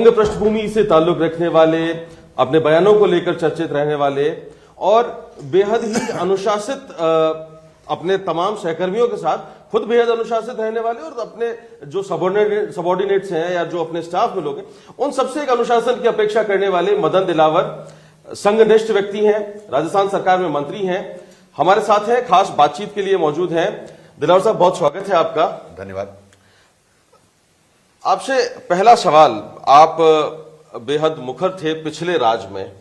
दंग पृष्ठभूमि से ताल्लुक रखने वाले, अपने बयानों को लेकर चर्चित रहने वाले और बेहद ही अनुशासित, अपने तमाम सहकर्मियों के साथ खुद बेहद अनुशासित रहने वाले और अपने जो सबॉर्डिनेट्स हैं या जो अपने स्टाफ में लोग हैं, उन सबसे एक अनुशासन की अपेक्षा करने वाले मदन दिलावर संघनिष्ठ व्यक्ति हैं, राजस्थान सरकार में मंत्री हैं, हमारे साथ हैं, खास बातचीत के लिए मौजूद हैं। दिलावर साहब, बहुत स्वागत है आपका। धन्यवाद। आपसे पहला सवाल, आप बेहद मुखर थे पिछले राज में,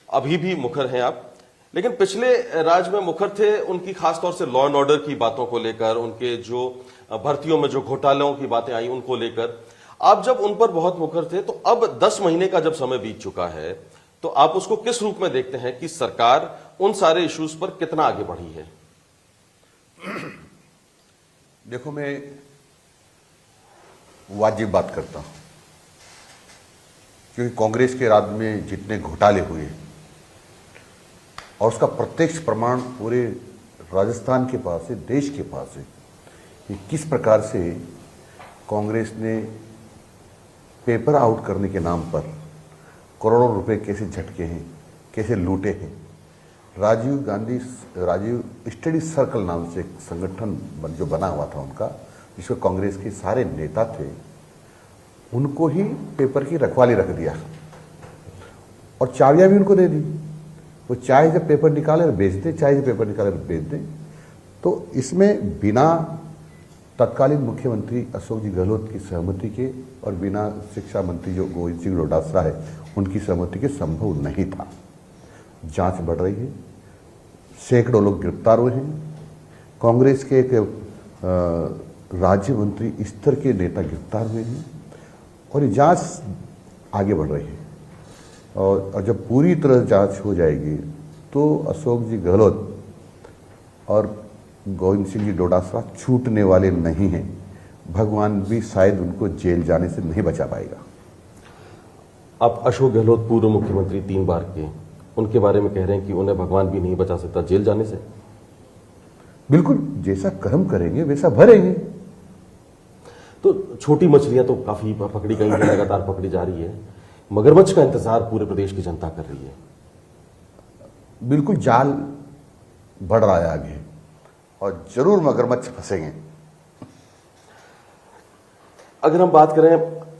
अभी भी मुखर हैं आप, लेकिन पिछले राज में मुखर थे उनकी खासतौर से लॉ एंड ऑर्डर की बातों को लेकर, उनके जो भर्तियों में जो घोटालों की बातें आई उनको लेकर आप जब उन पर बहुत मुखर थे, तो अब 10 महीने का जब समय बीत चुका है, तो आप उसको किस रूप में देखते हैं कि सरकार उन सारे इश्यूज पर कितना आगे बढ़ी है? देखो, मैं वाजिब बात करता हूं, क्योंकि कांग्रेस के राज में जितने घोटाले हुए और उसका प्रत्यक्ष प्रमाण पूरे राजस्थान के पास है, देश के पास है कि किस प्रकार से कांग्रेस ने पेपर आउट करने के नाम पर करोड़ों रुपए कैसे झटके हैं, कैसे लूटे हैं। राजीव स्टडी सर्कल नाम से एक संगठन जो बना हुआ था उनका, जिसमें कांग्रेस के सारे नेता थे, उनको ही पेपर की रखवाली रख दिया और चाबियां भी उनको दे दी। वो चाहे जब पेपर निकाले और बेच दे, चाहे जब पेपर निकाले और बेच दे। तो इसमें बिना तत्कालीन मुख्यमंत्री अशोक जी गहलोत की सहमति के और बिना शिक्षा मंत्री जो गोविंद सिंह डोटासरा है उनकी सहमति के संभव नहीं था। जांच बढ़ रही है, सैकड़ों लोग गिरफ्तार हुए हैं, कांग्रेस के एक राज्य मंत्री स्तर के नेता गिरफ्तार हुए हैं और ये जांच आगे बढ़ रही है। और जब पूरी तरह जांच हो जाएगी तो अशोक जी गहलोत और गोविंद सिंह जी डोटासरा छूटने वाले नहीं हैं। भगवान भी शायद उनको जेल जाने से नहीं बचा पाएगा। आप अशोक गहलोत पूर्व मुख्यमंत्री 3 बार के, उनके बारे में कह रहे हैं कि उन्हें भगवान भी नहीं बचा सकता जेल जाने से? बिल्कुल, जैसा कर्म करेंगे वैसा भरेंगे। तो छोटी मछलियां तो काफी पकड़ी गई हैं, लगातार पकड़ी जा रही है, मगरमच्छ का इंतजार पूरे प्रदेश की जनता कर रही है। बिल्कुल, जाल बढ़ रहा है आगे और जरूर मगरमच्छ फंसेंगे। अगर हम बात करें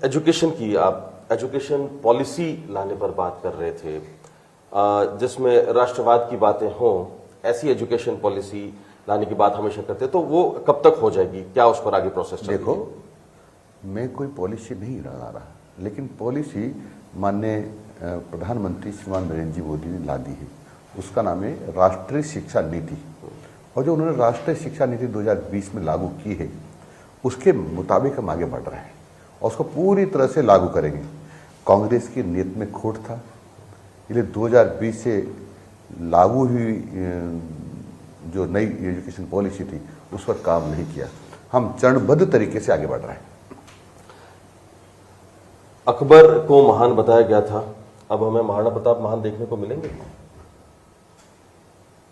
एजुकेशन की, आप एजुकेशन पॉलिसी लाने पर बात कर रहे थे, जिसमें राष्ट्रवाद की बातें हों, ऐसी एजुकेशन पॉलिसी लाने की बात हमेशा करते, तो वो कब तक हो जाएगी? क्या उस पर आगे प्रोसेस चल रही है? देखो, मैं कोई पॉलिसी नहीं ला रहा, लेकिन पॉलिसी माननीय प्रधानमंत्री श्रीमान नरेंद्र मोदी ने ला दी है। उसका नाम है राष्ट्रीय शिक्षा नीति। और जो उन्होंने राष्ट्रीय शिक्षा नीति 2020 में लागू की है, उसके मुताबिक हम आगे बढ़ रहे हैं और उसको पूरी तरह से लागू करेंगे। कांग्रेस की नीयत में खोट था, इसलिए 2020 से लागू हुई जो नई एजुकेशन पॉलिसी थी उस पर काम नहीं किया। हम चरणबद्ध तरीके से आगे बढ़ रहे हैं। अकबर को महान बताया गया था, अब हमें महाराणा प्रताप महान देखने को मिलेंगे?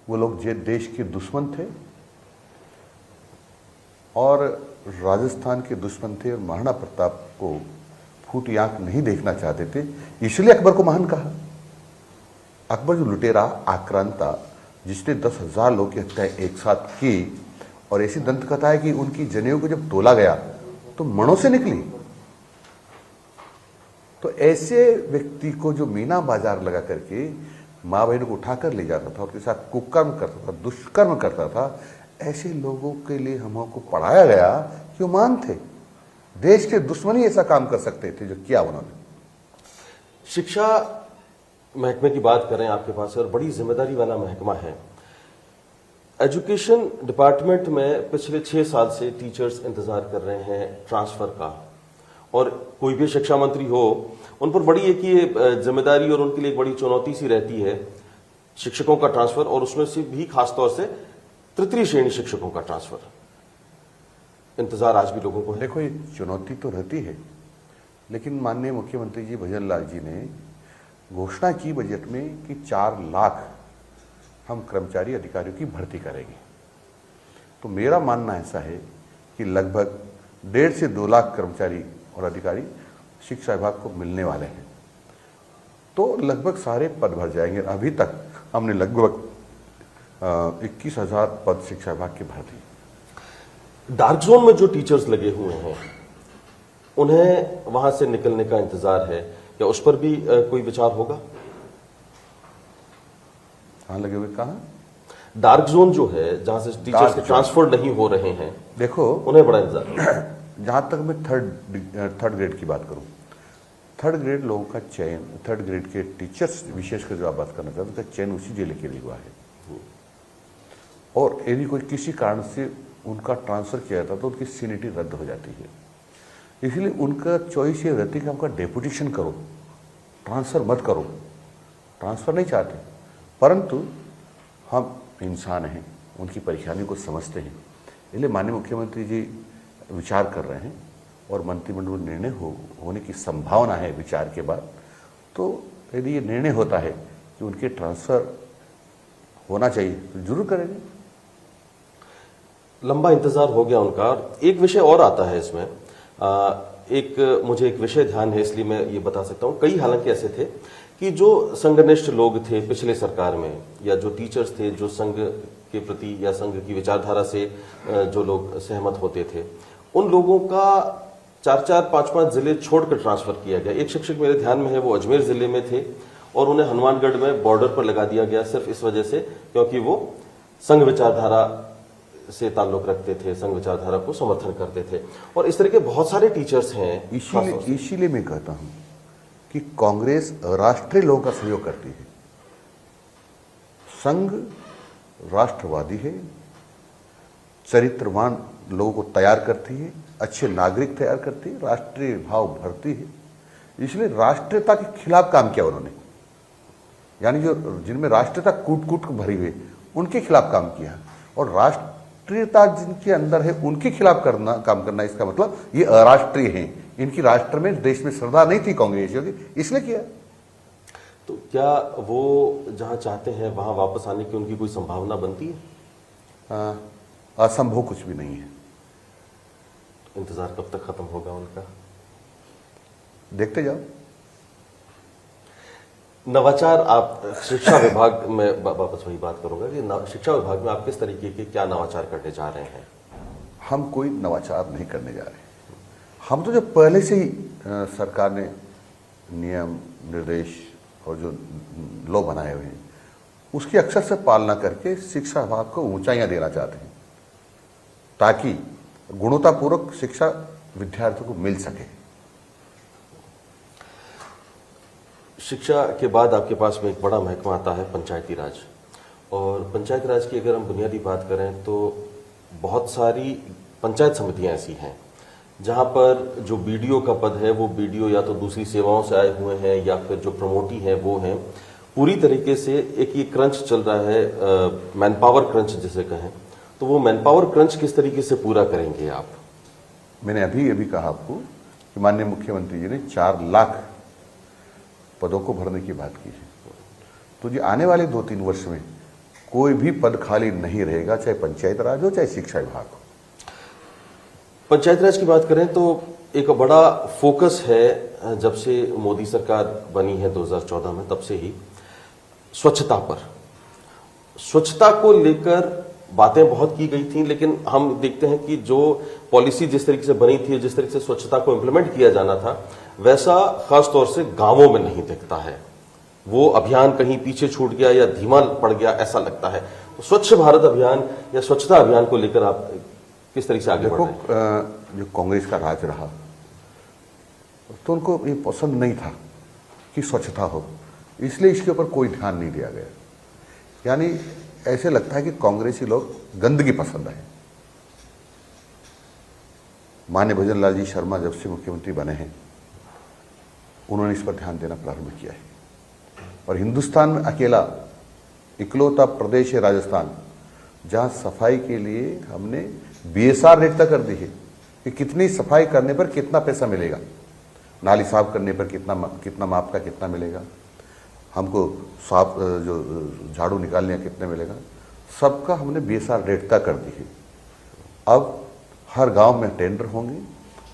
वो लोग जो देश के दुश्मन थे और राजस्थान के दुश्मन थे और महाराणा प्रताप को फूटी आंख नहीं देखना चाहते थे, इसलिए अकबर को महान कहा। अकबर जो लुटेरा आक्रांता, जिसने 10,000 लोगों की हत्याएं एक साथ की, और ऐसी दंत कथा है कि उनकी जनेऊ को जब तोला गया तो मणों से निकली। तो ऐसे व्यक्ति को जो मीना बाजार लगा करके माँ बहनों को उठाकर ले जाता था, उसके साथ कुकर्म करता था, दुष्कर्म करता था, ऐसे लोगों के लिए हमको पढ़ाया गया कि वो महान थे। देश के दुश्मन ही ऐसा काम कर सकते थे जो किया उन्होंने। शिक्षा महकमे की बात करें आपके पास, और बड़ी जिम्मेदारी वाला महकमा है। एजुकेशन डिपार्टमेंट में पिछले 6 साल से टीचर्स इंतजार कर रहे हैं ट्रांसफर का, और कोई भी शिक्षा मंत्री हो उन पर बड़ी एक ये जिम्मेदारी और उनके लिए एक बड़ी चुनौती सी रहती है शिक्षकों का ट्रांसफर, और उसमें से भी खासतौर से तृतीय श्रेणी शिक्षकों का ट्रांसफर। इंतजार आज भी लोगों को है। देखो, ये चुनौती तो रहती है, लेकिन माननीय मुख्यमंत्री जी भजन लाल जी ने घोषणा की बजट में कि 4 लाख हम कर्मचारी अधिकारियों की भर्ती करेंगे। तो मेरा मानना ऐसा है कि लगभग 1.5 से 2 लाख कर्मचारी और अधिकारी शिक्षा विभाग को मिलने वाले हैं, तो लगभग सारे पद भर जाएंगे। अभी तक हमने लगभग 21,000 पद शिक्षा विभाग के भर दिए। डार्क जोन में जो टीचर्स लगे हुए हैं उन्हें वहां से निकलने का इंतजार है, या उस पर भी कोई विचार होगा? कहाँ लगे हुए? कहाँ? डार्क जोन जो है जहां से टीचर्स के ट्रांसफर नहीं हो रहे हैं, देखो, उन्हें बड़ा इंतजार है। जहां तक मैं थर्ड ग्रेड की बात करूं, थर्ड ग्रेड लोगों का चयन, थर्ड ग्रेड के टीचर्स विशेषकर जो आप बात करना चाहते हैं, उनका चयन उसी जिले के लिए हुआ है। और यदि कोई किसी कारण से उनका ट्रांसफर किया जाता तो उनकी सीनियरिटी रद्द हो जाती है। इसलिए उनका चॉइस ये रहती है कि आपका डेपुटेशन करो, ट्रांसफर मत करो। ट्रांसफर नहीं चाहते, परंतु हम इंसान हैं, उनकी परेशानी को समझते हैं। इसलिए माननीय मुख्यमंत्री जी विचार कर रहे हैं और मंत्रिमंडल में निर्णय होने की संभावना है विचार के बाद। तो यदि ये निर्णय होता है कि उनके ट्रांसफर होना चाहिए तो जरूर करेंगे। लंबा इंतजार हो गया उनका। एक विषय और आता है इसमें, मुझे एक विषय ध्यान है इसलिए मैं ये बता सकता हूँ। कई हालांकि ऐसे थे कि जो संघनिष्ठ लोग थे पिछले सरकार में, या जो टीचर्स थे जो संघ के प्रति या संघ की विचारधारा से जो लोग सहमत होते थे, उन लोगों का 4-4, 5-5 जिले छोड़कर ट्रांसफर किया गया। एक शिक्षक मेरे ध्यान में है, वो अजमेर जिले में थे और उन्हें हनुमानगढ़ में बॉर्डर पर लगा दिया गया, सिर्फ इस वजह से क्योंकि वो संघ विचारधारा से ताल्लुक रखते थे, संघ विचारधारा को समर्थन करते थे। और इस तरह के बहुत सारे टीचर्स हैं। इसीलिए मैं कहता हूं कि कांग्रेस राष्ट्रीय लोगों का सहयोग करती है। संघ राष्ट्रवादी है, चरित्रवान लोगों को तैयार करती है, अच्छे नागरिक तैयार करती है, राष्ट्रीय भाव भरती है। इसलिए राष्ट्रीयता के खिलाफ काम किया उन्होंने, यानी जो जिनमें राष्ट्रीयता कूट कूट भरी हुई उनके खिलाफ काम किया। और राष्ट्रीयता जिनके अंदर है उनके खिलाफ काम करना, इसका मतलब ये अराष्ट्रीय हैं, इनकी राष्ट्र में, देश में श्रद्धा नहीं थी कांग्रेसियों की, इसलिए किया। तो क्या वो जहां चाहते हैं वहां वापस आने की उनकी कोई संभावना बनती है? असंभव कुछ भी नहीं है। इंतजार कब तक खत्म होगा उनका? देखते जाओ। नवाचार, आप शिक्षा विभाग में वापस वही बात करूंगा कि शिक्षा विभाग में आप किस तरीके के क्या नवाचार करने जा रहे हैं? हम कोई नवाचार नहीं करने जा रहे। हम तो जो पहले से ही सरकार ने नियम निर्देश और जो लॉ बनाए हुए हैं उसकी अक्षर से पालना करके शिक्षा विभाग को ऊंचाइयां देना चाहते हैं, ताकि गुणवत्तापूर्वक शिक्षा विद्यार्थियों को मिल सके। शिक्षा के बाद आपके पास में एक बड़ा महकमा आता है पंचायती राज। और पंचायत राज की अगर हम बुनियादी बात करें तो बहुत सारी पंचायत समितियां ऐसी हैं जहां पर जो बीडीओ का पद है वो बीडीओ या तो दूसरी सेवाओं से आए हुए हैं या फिर जो प्रमोटी हैं वो हैं। पूरी तरीके से एक ये क्रंच चल रहा है, मैन पावर क्रंच जिसे कहें। तो वो मैन पावर क्रंच किस तरीके से पूरा करेंगे आप? मैंने अभी कहा आपको कि माननीय मुख्यमंत्री जी ने 4 लाख पदों को भरने की बात की है। तो जी आने वाले 2-3 वर्ष में कोई भी पद खाली नहीं रहेगा, चाहे पंचायत राज हो चाहे शिक्षा विभाग हो। पंचायत राज की बात करें तो एक बड़ा फोकस है जब से मोदी सरकार बनी है 2014 में, तब से ही स्वच्छता पर। स्वच्छता को लेकर बातें बहुत की गई थी, लेकिन हम देखते हैं कि जो पॉलिसी जिस तरीके से बनी थी, जिस तरीके से स्वच्छता को इंप्लीमेंट किया जाना था, वैसा खास तौर से गांवों में नहीं दिखता है। वो अभियान कहीं पीछे छूट गया या धीमा पड़ गया, ऐसा लगता है। तो स्वच्छ भारत अभियान या स्वच्छता अभियान को लेकर आप किस तरीके से आगे बढ़ रहे हैं? जो कांग्रेस का राज रहा तो उनको ये पसंद नहीं था कि स्वच्छता हो, इसलिए इसके ऊपर कोई ध्यान नहीं दिया गया। यानी ऐसे लगता है कि कांग्रेसी लोग गंदगी पसंद है। माननीय भजन लाल जी शर्मा जब से मुख्यमंत्री बने हैं उन्होंने इस पर ध्यान देना प्रारंभ किया है। और हिंदुस्तान में अकेला इकलौता प्रदेश है राजस्थान जहां सफाई के लिए हमने बीएसआर रेट तक कर दी है कि कितनी सफाई करने पर कितना पैसा मिलेगा, नाली साफ करने पर कितना माप का कितना मिलेगा, हमको साफ जो झाड़ू निकालने का कितना मिलेगा, सबका हमने बीएसआर रेट तक कर दी है। अब हर गांव में टेंडर होंगे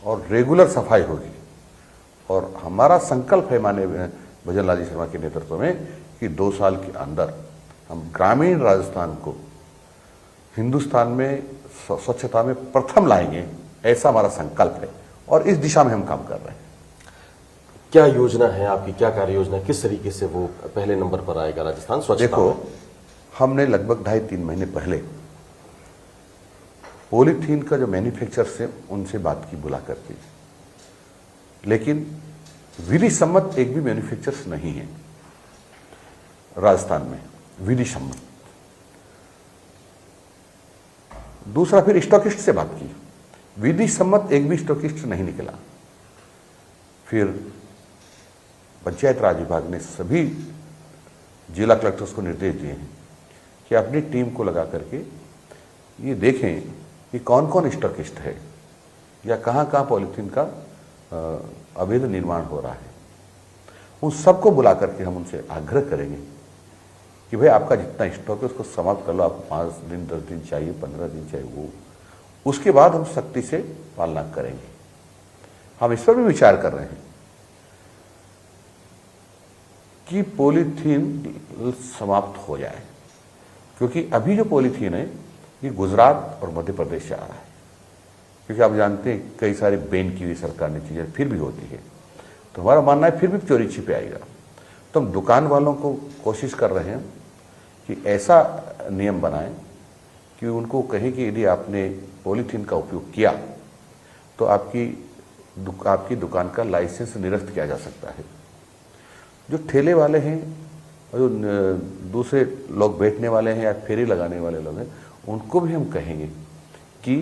और रेगुलर सफाई होगी। और हमारा संकल्प है माननीय भजन लाल जी शर्मा के नेतृत्व में कि 2 साल के अंदर हम ग्रामीण राजस्थान को हिंदुस्तान में स्वच्छता में प्रथम लाएंगे, ऐसा हमारा संकल्प है और इस दिशा में हम काम कर रहे हैं। क्या योजना है आपकी, क्या कार्य योजना, किस तरीके से वो पहले नंबर पर आएगा राजस्थान स्वच्छता देखो, में? हमने लगभग 2.5-3 महीने पहले पॉलीथीन का जो मैन्युफैक्चरर्स है उनसे बात की बुला करके, लेकिन विधि सम्मत एक भी मैन्युफैक्चरर्स नहीं है राजस्थान में, विधि सम्मत। दूसरा फिर स्टॉकिस्ट से बात की, विधि सम्मत एक भी स्टॉकिस्ट नहीं निकला। फिर पंचायत राज विभाग ने सभी जिला कलेक्टर्स को निर्देश दिए हैं कि अपनी टीम को लगा करके ये देखें कि कौन कौन स्टॉकिस्ट है या कहाँ कहाँ पॉलीथीन का अवैध निर्माण हो रहा है। उन सबको बुला करके हम उनसे आग्रह करेंगे कि भाई आपका जितना स्टॉक है उसको समाप्त कर लो, आपको 5 दिन 10 दिन चाहिए, 15 दिन चाहिए, वो उसके बाद हम सख्ती से पालना करेंगे। हम इस पर भी विचार कर रहे हैं कि पॉलीथीन समाप्त हो जाए, क्योंकि अभी जो पॉलीथीन है ये गुजरात और मध्य प्रदेश से आ रहा है, क्योंकि आप जानते हैं कई सारी बैन की हुई सरकार ने चीजें फिर भी होती है, तो हमारा मानना है फिर भी चोरी छिपे आएगा। तो हम दुकान वालों को कोशिश कर रहे हैं कि ऐसा नियम बनाएं कि उनको कहें कि यदि आपने पॉलीथीन का उपयोग किया तो आपकी दुकान का लाइसेंस निरस्त किया जा सकता है। जो ठेले वाले हैं और जो दूसरे लोग बैठने वाले हैं या फेरी लगाने वाले लोग हैं, उनको भी हम कहेंगे कि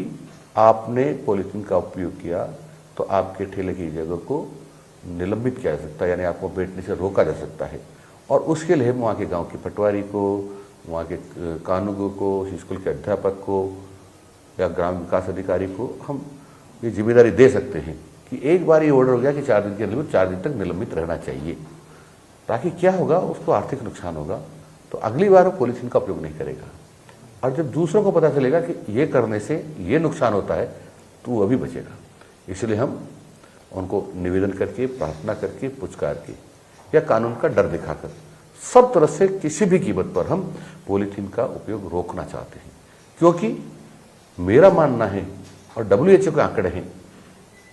आपने पॉलीथीन का उपयोग किया तो आपके ठेले की जगह को निलंबित किया जा सकता है, यानी आपको बैठने से रोका जा सकता है। और उसके लिए हम वहाँ के गांव के पटवारी को, वहाँ के कानूनगो को, स्कूल के अध्यापक को या ग्राम विकास अधिकारी को हम ये जिम्मेदारी दे सकते हैं कि एक बार ये ऑर्डर हो गया कि 4 दिन के अंदर 4 दिन तक निलंबित रहना चाहिए, ताकि क्या होगा, उसको आर्थिक नुकसान होगा तो अगली बार वो पॉलीथीन का उपयोग नहीं करेगा। और जब दूसरों को पता चलेगा कि ये करने से ये नुकसान होता है तो वो अभी बचेगा। इसलिए हम उनको निवेदन करके, प्रार्थना करके, पुचकार के या कानून का डर दिखाकर सब तरह से किसी भी कीमत पर हम पॉलीथीन का उपयोग रोकना चाहते हैं। क्योंकि मेरा मानना है और WHO के आंकड़े हैं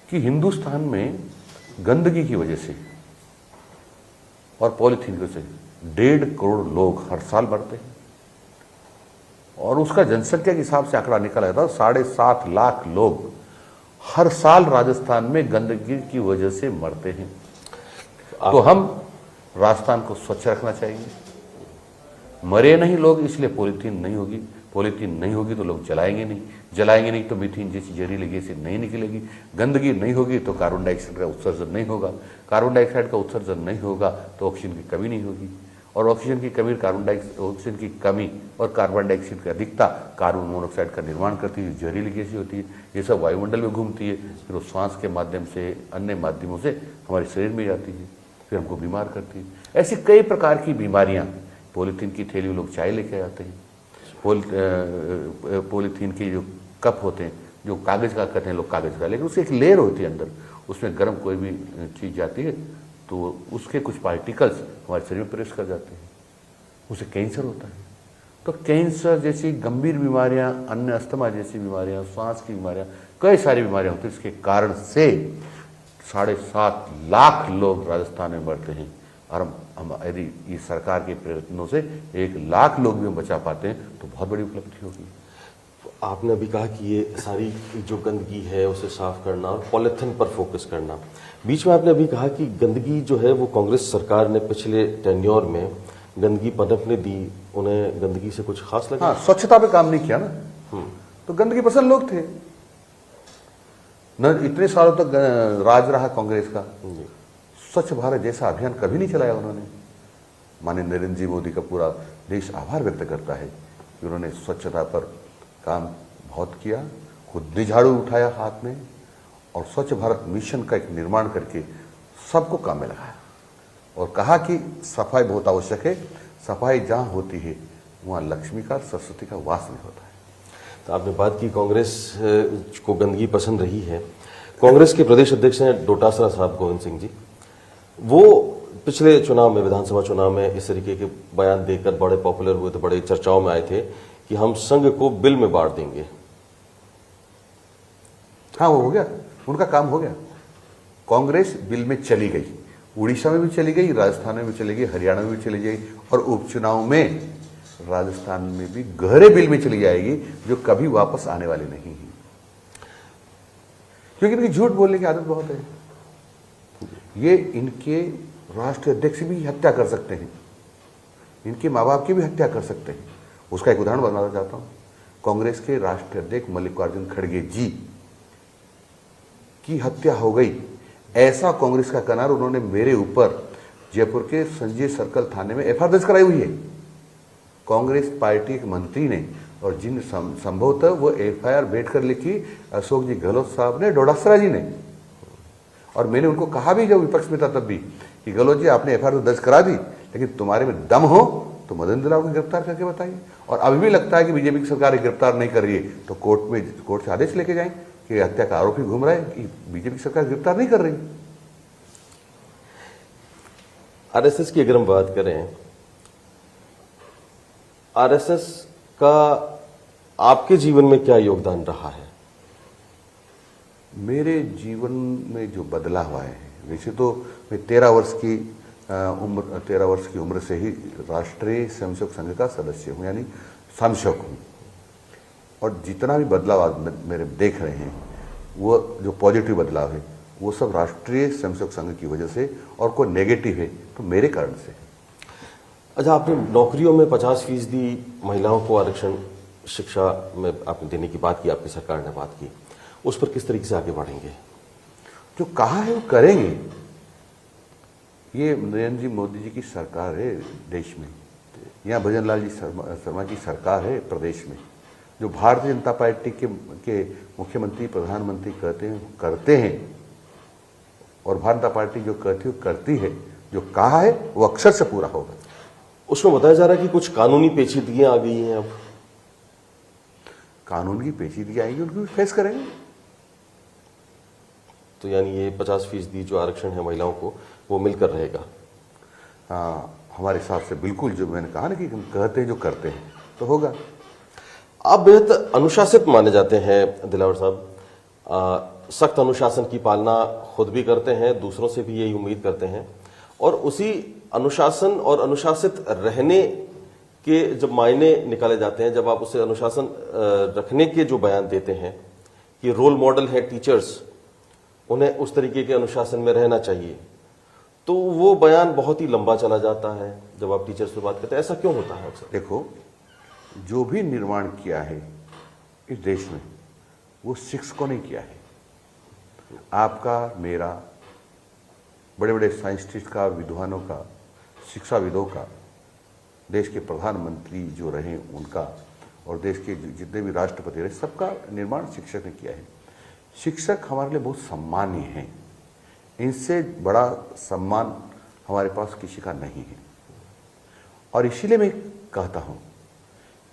कि हिंदुस्तान में गंदगी की वजह से और पॉलीथीन की वजह से 1.5 करोड़ लोग हर साल मरते हैं, और उसका जनसंख्या के हिसाब से आंकड़ा निकला था 7.5 लाख लोग हर साल राजस्थान में गंदगी की वजह से मरते हैं। तो हम राजस्थान को स्वच्छ रखना चाहिए। मरे नहीं लोग इसलिए पॉलीथीन नहीं होगी, पॉलीथीन नहीं होगी तो लोग जलाएंगे नहीं तो मीथेन जैसी जहरीली गैसें नहीं निकलेगी, गंदगी नहीं होगी तो कार्बन डाइऑक्साइड का उत्सर्जन नहीं होगा, कार्बन डाइऑक्साइड का उत्सर्जन नहीं होगा तो ऑक्सीजन की कमी नहीं होगी, और ऑक्सीजन की कमी ऑक्सीजन की कमी और कार्बन डाइऑक्साइड की अधिकता कार्बन मोनोऑक्साइड का निर्माण करती है, जहरीली गैसें होती है, ये सब वायुमंडल में घूमती है, फिर वो श्वास के माध्यम से, अन्य माध्यमों से हमारे शरीर में जाती है, फिर हमको बीमार करती है। ऐसी कई प्रकार की बीमारियां, पॉलीथीन की थैली लोग चाय लेके आते हैं, पॉलीथीन के जो कप होते हैं, जो कागज का कहते हैं लोग कागज का, लेकिन उसकी एक लेयर होती है अंदर, उसमें गर्म कोई भी चीज़ जाती है तो उसके कुछ पार्टिकल्स हमारे शरीर में प्रवेश कर जाते हैं, उसे कैंसर होता है। तो कैंसर जैसी गंभीर बीमारियां, अन्य अस्थमा जैसी बीमारियां, श्वास की बीमारियां, कई सारी बीमारियां होती हैं। इसके कारण से 7.5 लाख लोग राजस्थान में मरते हैं, और हम यदि इस सरकार के प्रयत्नों से 1 लाख लोग भी हम बचा पाते हैं तो बहुत बड़ी उपलब्धि होगी। आपने अभी कहा कि ये सारी जो गंदगी है उसे साफ करना और पॉलीथीन पर फोकस करना, बीच में आपने अभी कहा कि गंदगी जो है वो कांग्रेस सरकार ने पिछले टेन्योर में गंदगी पनपने दी, उन्हें गंदगी से कुछ खास लगा? हाँ, स्वच्छता पे काम नहीं किया ना, तो गंदगी पसंद लोग थे न, इतने सालों तक राज रहा कांग्रेस का। स्वच्छ भारत जैसा अभियान कभी नहीं चलाया उन्होंने। माननीय नरेंद्र जी मोदी का पूरा देश आभार व्यक्त करता है कि उन्होंने स्वच्छता पर काम बहुत किया, खुद ने झाड़ू उठाया हाथ में, और स्वच्छ भारत मिशन का एक निर्माण करके सबको काम में लगाया, और कहा कि सफाई बहुत आवश्यक है, सफाई जहाँ होती है वहाँ लक्ष्मी का, सरस्वती का वास भी होता है। तो आपने बात की कांग्रेस को गंदगी पसंद रही है, कांग्रेस के प्रदेश अध्यक्ष हैं डोटासरा साहब गोविंद सिंह जी, वो पिछले चुनाव में, विधानसभा चुनाव में इस तरीके के बयान देकर बड़े पॉपुलर हुए थे, बड़े चर्चाओं में आए थे कि हम संघ को बिल में बांट देंगे। हाँ, वो हो गया, उनका काम हो गया। कांग्रेस बिल में चली गई, उड़ीसा में भी चली गई, राजस्थान में भी चली गई, हरियाणा में भी चली गई, और उपचुनाव में राजस्थान में भी गहरे बिल में चली जाएगी, जो कभी वापस आने वाली नहीं है, क्योंकि इनकी झूठ बोलने की आदत बहुत है। ये इनके राष्ट्रीय अध्यक्ष भी हत्या कर सकते हैं, इनके माँ बाप की भी हत्या कर सकते हैं। उसका एक उदाहरण बताना चाहता हूं। कांग्रेस के राष्ट्रीय अध्यक्ष मल्लिकार्जुन खड़गे जी की हत्या हो गई, ऐसा कांग्रेस का कनार उन्होंने मेरे ऊपर जयपुर के संजय सर्कल थाने में एफआईआर दर्ज कराई हुई है। कांग्रेस पार्टी के मंत्री ने, और जिन संभवतः वो एफआईआर बैठकर लिखी अशोक जी गहलोत साहब ने, डोटासरा जी ने, और मैंने उनको कहा भी जब विपक्ष में था तब भी कि गहलोत जी आपने एफआईआर तो दर्ज करा दी, लेकिन तुम्हारे में दम हो तो मदन दिलावर को गिरफ्तार करके बताइए। और अभी भी लगता है कि बीजेपी की सरकार गिरफ्तार नहीं कर रही है तो कोर्ट से आदेश लेके जाएं कि हत्या का आरोपी घूम रहा है, कि बीजेपी की सरकार गिरफ्तार नहीं कर रही। आरएसएस की अगर हम बात करें, आरएसएस का आपके जीवन में क्या योगदान रहा है? मेरे जीवन में जो बदला हुआ है, वैसे तो मैं 13 वर्ष की उम्र से ही राष्ट्रीय स्वयंसेवक संघ का सदस्य हूं, यानी समसेवक हूं, और जितना भी बदलाव आज मेरे देख रहे हैं, वो जो पॉजिटिव बदलाव है वो सब राष्ट्रीय स्वयंसेवक संघ की वजह से, और कोई नेगेटिव है तो मेरे कारण से। अच्छा, आपने नौकरियों में 50% महिलाओं को आरक्षण शिक्षा में आपने देने की बात की, आपकी सरकार ने बात की, उस पर किस तरीके से आगे बढ़ेंगे? जो कहा है वो करेंगे। ये नरेंद्र जी मोदी जी की सरकार है देश में, यहाँ भजन लाल जी शर्मा की सरकार है प्रदेश में। जो भारतीय जनता पार्टी के मुख्यमंत्री प्रधानमंत्री करते हैं, और भारतीय जनता पार्टी जो करती है, जो कहा है वो अक्षर से पूरा होगा। उसमें बताया जा रहा है कि कुछ कानूनी पेचीदगियां आ गई हैं। अब कानून की पेचीदगी आएगी, उनको भी फेस करेंगे। तो यानी ये 50% जो आरक्षण है महिलाओं को, वो मिलकर रहेगा। हाँ, हमारे हिसाब से बिल्कुल, जो मैंने कहा ना कि हम कहते हैं जो करते हैं तो होगा। आप बेहद अनुशासित माने जाते हैं दिलावर साहब, सख्त अनुशासन की पालना खुद भी करते हैं, दूसरों से भी यही उम्मीद करते हैं, और उसी अनुशासन और अनुशासित रहने के जब मायने निकाले जाते हैं, जब आप उसे अनुशासन रखने के जो बयान देते हैं कि रोल मॉडल है टीचर्स, उन्हें उस तरीके के अनुशासन में रहना चाहिए, तो वो बयान बहुत ही लंबा चला जाता है जब आप टीचर्स से बात करते हैं। ऐसा क्यों होता है अक्सर? देखो, जो भी निर्माण किया है इस देश में, वो शिक्षकों ने किया है। आपका, मेरा, बड़े बड़े साइंटिस्ट का, विद्वानों का, शिक्षाविदों का, देश के प्रधानमंत्री जो रहे उनका, और देश के जितने भी राष्ट्रपति रहे, सबका निर्माण शिक्षक ने किया है। शिक्षक हमारे लिए बहुत सम्मानीय हैं, इनसे बड़ा सम्मान हमारे पास किसी का नहीं है। और इसीलिए मैं कहता हूं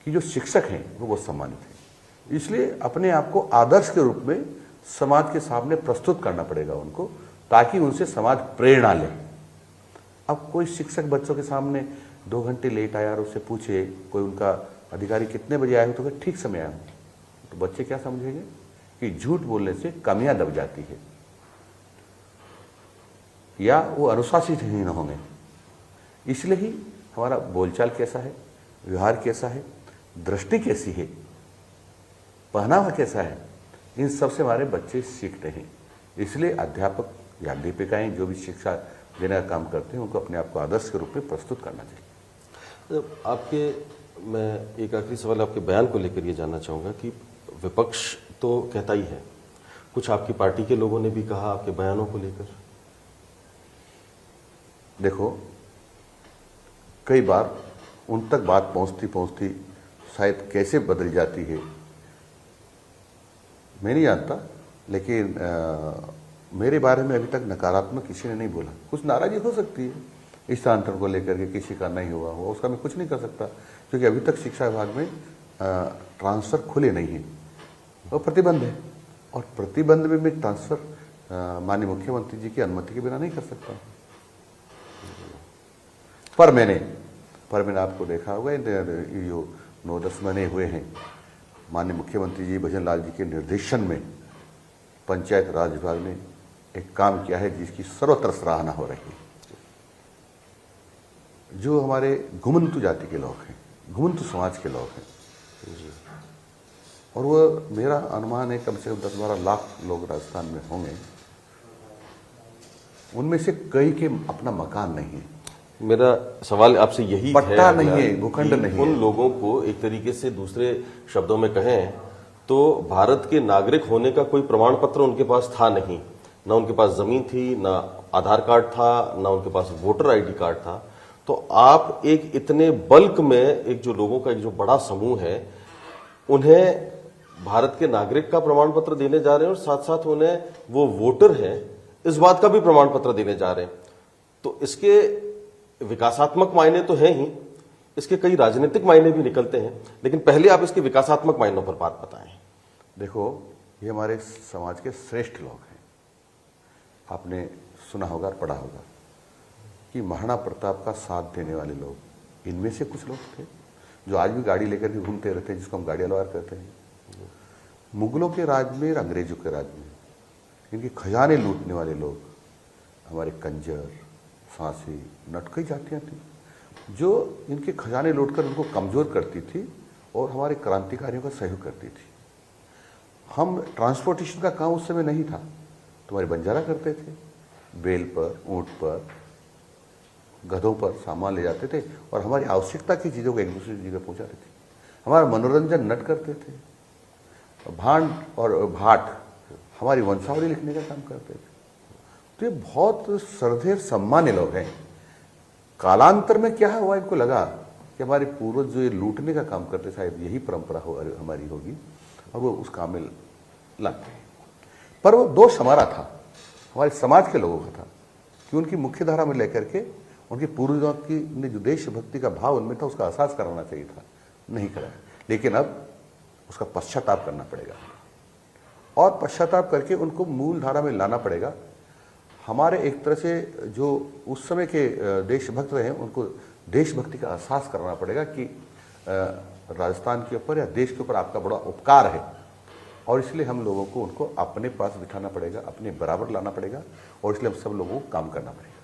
कि जो शिक्षक हैं वो बहुत सम्मानित हैं। इसलिए अपने आप को आदर्श के रूप में समाज के सामने प्रस्तुत करना पड़ेगा उनको, ताकि उनसे समाज प्रेरणा ले। अब कोई शिक्षक बच्चों के सामने 2 घंटे लेट आया और उससे पूछे कोई उनका अधिकारी कितने बजे आए हो, तो कहे ठीक समय आया हूं, तो बच्चे क्या समझेंगे कि झूठ बोलने से कमियां दब जाती है, या वो अनुशासित ही न होंगे। इसलिए ही हमारा बोलचाल कैसा है, व्यवहार कैसा है, दृष्टि कैसी है, पहनावा कैसा है, इन सब से हमारे बच्चे सीखते हैं। इसलिए अध्यापक या अध्यापिकाएं जो भी शिक्षा देने का काम करते हैं, उनको अपने आप को आदर्श के रूप में प्रस्तुत करना चाहिए। मैं एक आखिरी सवाल आपके बयान को लेकर ये जानना चाहूँगा कि विपक्ष तो कहता ही है, कुछ आपकी पार्टी के लोगों ने भी कहा आपके बयानों को लेकर। देखो, कई बार उन तक बात पहुंचती पहुंचती शायद कैसे बदल जाती है मैं नहीं जानता, लेकिन मेरे बारे में अभी तक नकारात्मक किसी ने नहीं बोला। कुछ नाराजगी हो सकती है इस स्थानांतरण को लेकर के, किसी का नहीं हुआ हो, उसका मैं कुछ नहीं कर सकता, क्योंकि अभी तक शिक्षा विभाग में ट्रांसफर खुले नहीं है और प्रतिबंध है, और प्रतिबंध में ट्रांसफर माननीय मुख्यमंत्री जी की अनुमति के बिना नहीं कर सकता। पर मैंने आपको देखा होगा, ये जो 9-10 महीने हुए हैं, माननीय मुख्यमंत्री जी भजन लाल जी के निर्देशन में पंचायत राज विभाग ने एक काम किया है जिसकी सर्वत्र सराहना हो रही है। जो हमारे घुमंतु जाति के लोग हैं, घुमंतु समाज के लोग हैं, और वह मेरा अनुमान है कम से कम 10-12 लाख लोग राजस्थान में होंगे, उनमें से कई के अपना मकान नहीं है। मेरा सवाल आपसे यही पट्टा है, नहीं है, भूखंड नहीं है। उन लोगों को एक तरीके से दूसरे शब्दों में कहें तो भारत के नागरिक होने का कोई प्रमाण पत्र उनके पास था नहीं, ना उनके पास जमीन थी, ना आधार कार्ड था, ना उनके पास वोटर आईडी कार्ड था। तो आप एक इतने बल्क में एक जो लोगों का एक जो बड़ा समूह है, उन्हें भारत के नागरिक का प्रमाण पत्र देने जा रहे हैं और साथ साथ उन्हें वो वोटर है इस बात का भी प्रमाण पत्र देने जा रहे हैं। तो इसके विकासात्मक मायने तो हैं ही, इसके कई राजनीतिक मायने भी निकलते हैं, लेकिन पहले आप इसके विकासात्मक मायनों पर बात बताएं। देखो, ये हमारे समाज के श्रेष्ठ लोग हैं। आपने सुना होगा और पढ़ा होगा कि महाराणा प्रताप का साथ देने वाले लोग, इनमें से कुछ लोग थे जो आज भी गाड़ी लेकर के घूमते रहते हैं, जिसको हम गाड़ी अलवार कहते हैं। मुगलों के राज में और अंग्रेजों के राज में इनके खजाने लूटने वाले लोग हमारे कंजर, सांसी, नट कई जातियाँ थी जो इनके खजाने लूटकर उनको कमज़ोर करती थी और हमारे क्रांतिकारियों का सहयोग करती थी। हम ट्रांसपोर्टेशन का काम उस समय नहीं था, तुम्हारे बंजारा करते थे, बैल पर, ऊँट पर, गधों पर सामान ले जाते थे और हमारी आवश्यकता की चीज़ों को एक दूसरी जगह पहुँचाते थे। हमारा मनोरंजन नट करते थे, भांड और भाट हमारी वंशावली लिखने का काम करते थे। तो ये बहुत श्रद्धेय सम्मान्य लोग हैं। कालांतर में क्या हुआ, इनको लगा कि हमारे पूर्वज जो ये लूटने का काम करते, शायद यही परंपरा हमारी होगी, और वो उस काम में लाते हैं। पर वो दोष हमारा था, हमारे समाज के लोगों का था कि उनकी मुख्य धारा में लेकर के उनके पूर्वजों की ने जो देशभक्ति का भाव उनमें था उसका एहसास कराना चाहिए था, नहीं कराया। लेकिन अब उसका पश्चाताप करना पड़ेगा और पश्चाताप करके उनको मूल धारा में लाना पड़ेगा। हमारे एक तरह से जो उस समय के देशभक्त रहे उनको देशभक्ति का एहसास कराना पड़ेगा कि राजस्थान के ऊपर या देश के ऊपर आपका बड़ा उपकार है, और इसलिए हम लोगों को उनको अपने पास बिठाना पड़ेगा, अपने बराबर लाना पड़ेगा, और इसलिए हम सब लोगों को काम करना पड़ेगा।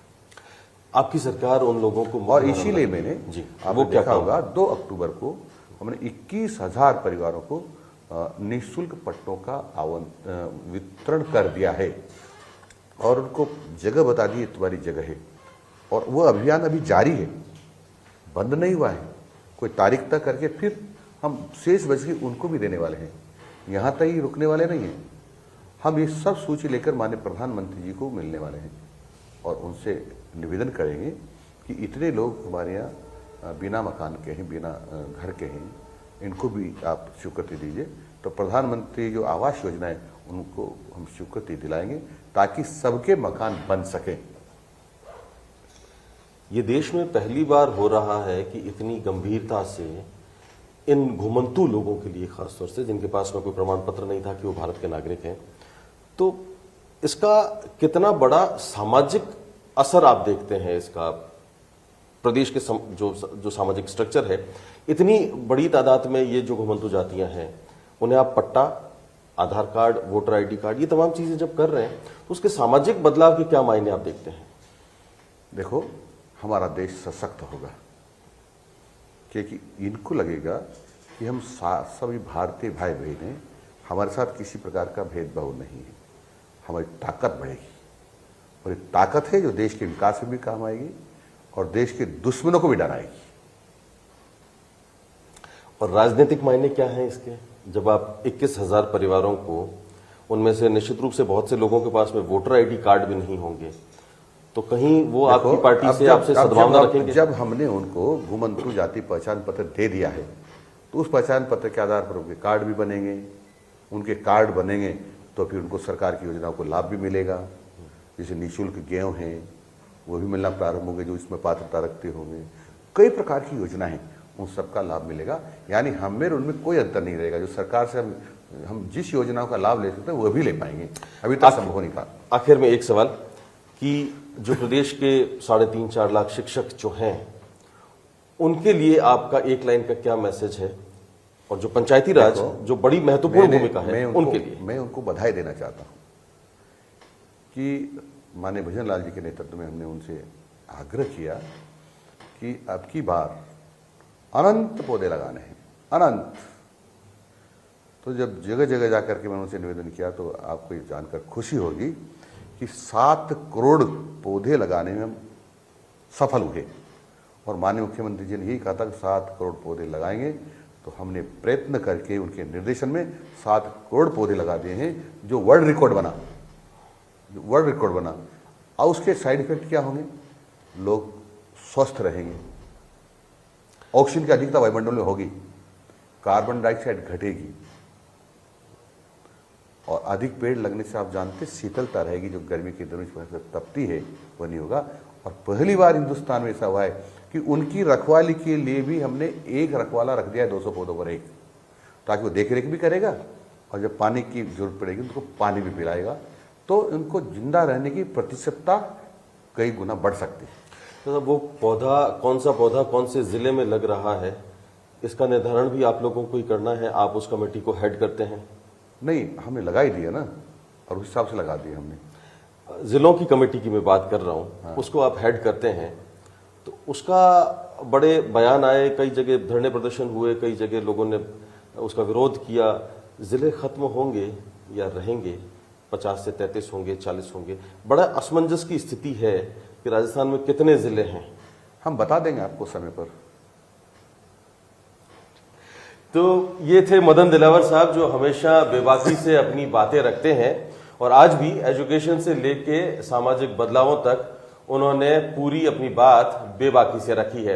आपकी सरकार उन लोगों को, और इसीलिए मैंने जी, आपको देखा होगा 2 अक्टूबर को हमने 21,000 परिवारों को निःशुल्क पट्टों का वितरण कर दिया है और उनको जगह बता दी, तुम्हारी जगह है। और वो अभियान अभी जारी है, बंद नहीं हुआ है। कोई तारीख तक करके फिर हम शेष बच के उनको भी देने वाले हैं, यहाँ तक ही रुकने वाले नहीं हैं। हम ये सब सूची लेकर माननीय प्रधानमंत्री जी को मिलने वाले हैं और उनसे निवेदन करेंगे कि इतने लोग हमारे यहाँ बिना मकान के हैं, बिना घर के हैं, इनको भी आप स्वीकृति दीजिए। तो प्रधानमंत्री जो आवास योजना है उनको हम स्वीकृति दिलाएंगे ताकि सबके मकान बन सकें। ये देश में पहली बार हो रहा है कि इतनी गंभीरता से इन घुमंतु लोगों के लिए, खासतौर से जिनके पास में कोई प्रमाण पत्र नहीं था कि वो भारत के नागरिक हैं, तो इसका कितना बड़ा सामाजिक असर आप देखते हैं? इसका प्रदेश के जो सामाजिक स्ट्रक्चर है, इतनी बड़ी तादाद में ये जो घुमंतु जातियां हैं उन्हें आप पट्टा, आधार कार्ड, वोटर आईडी कार्ड, ये तमाम चीजें जब कर रहे हैं तो उसके सामाजिक बदलाव के क्या मायने आप देखते हैं? देखो, हमारा देश सशक्त होगा क्योंकि इनको लगेगा कि हम सभी भारतीय भाई बहन हैं, हमारे साथ किसी प्रकार का भेदभाव नहीं है, हमारी ताकत बढ़ेगी और ये ताकत है जो देश के विकास में भी काम आएगी और देश के दुश्मनों को भी डराएगी। और राजनीतिक मायने क्या हैं इसके? जब आप 21,000 परिवारों को, उनमें से निश्चित रूप से बहुत से लोगों के पास में वोटर आईडी कार्ड भी नहीं होंगे, तो कहीं वो आपकी पार्टी से आपसे सद्भावना रखेंगे? जब हमने उनको घुमंतु जाति पहचान पत्र दे दिया है तो उस पहचान पत्र के आधार पर उनके कार्ड भी बनेंगे, उनके कार्ड बनेंगे तो फिर उनको सरकार की योजनाओं को लाभ भी मिलेगा। जैसे निःशुल्क गेहूं हैं वो भी मिलना प्रारंभ होंगे जो इसमें पात्रता रखते होंगे, कई प्रकार की योजना है, उन सबका लाभ मिलेगा। यानी हमें उनमें कोई अंतर नहीं रहेगा। जो सरकार से हम हम जिस योजनाओं का लाभ ले सकते हैं वो भी ले पाएंगे, अभी तक संभव नहीं था। आखिर में एक सवाल कि जो प्रदेश के 3.5-4 लाख शिक्षक जो हैं, उनके लिए आपका एक लाइन का क्या मैसेज है, और जो पंचायती राज जो बड़ी महत्वपूर्ण भूमिका है उनके लिए? मैं उनको बधाई देना चाहता हूं कि माननीय भजन लाल जी के नेतृत्व में हमने उनसे आग्रह किया कि अब की बार अनंत पौधे लगाने हैं, अनंत। तो जब जगह जगह जाकर के मैंने उनसे निवेदन किया तो आपको ये जानकर खुशी होगी कि 7 करोड़ पौधे लगाने में हम सफल हुए। और माननीय मुख्यमंत्री जी ने यही कहा था कि 7 करोड़ पौधे लगाएंगे, तो हमने प्रयत्न करके उनके निर्देशन में 7 करोड़ पौधे लगा दिए हैं, जो वर्ल्ड रिकॉर्ड बना, और उसके साइड इफेक्ट क्या होंगे? लोग स्वस्थ रहेंगे, ऑक्सीजन की अधिकता वायुमंडल में होगी, कार्बन डाइऑक्साइड घटेगी, और अधिक पेड़ लगने से आप जानते शीतलता रहेगी, जो गर्मी के दिनों में तपती है वो नहीं होगा। और पहली बार हिंदुस्तान में ऐसा हुआ है कि उनकी रखवाली के लिए भी हमने एक रखवाला रख दिया है 200 पौधों पर एक, ताकि वो देख रेख भी करेगा और जब पानी की जरूरत पड़ेगी उनको पानी भी पिलाएगा, तो उनको जिंदा रहने की प्रतिशतता कई गुना बढ़ सकती है। तो वो पौधा, कौन सा पौधा कौन से जिले में लग रहा है, इसका निर्धारण भी आप लोगों को ही करना है? आप उस कमेटी को हेड करते हैं? नहीं, हमने लगा ही दिया ना, और उस हिसाब से लगा दिया हमने। जिलों की कमेटी की मैं बात कर रहा हूं, उसको आप हेड करते हैं, तो उसका बड़े बयान आए, कई जगह धरने प्रदर्शन हुए, कई जगह लोगों ने उसका विरोध किया। जिले खत्म होंगे या रहेंगे? 50 से 33 होंगे, 40 होंगे? बड़ा असमंजस की स्थिति है कि राजस्थान में कितने जिले हैं। हम बता देंगे आपको समय पर। तो ये थे मदन दिलावर साहब, जो हमेशा बेबाकी से अपनी बातें रखते हैं, और आज भी एजुकेशन से लेके सामाजिक बदलावों तक उन्होंने पूरी अपनी बात बेबाकी से रखी है।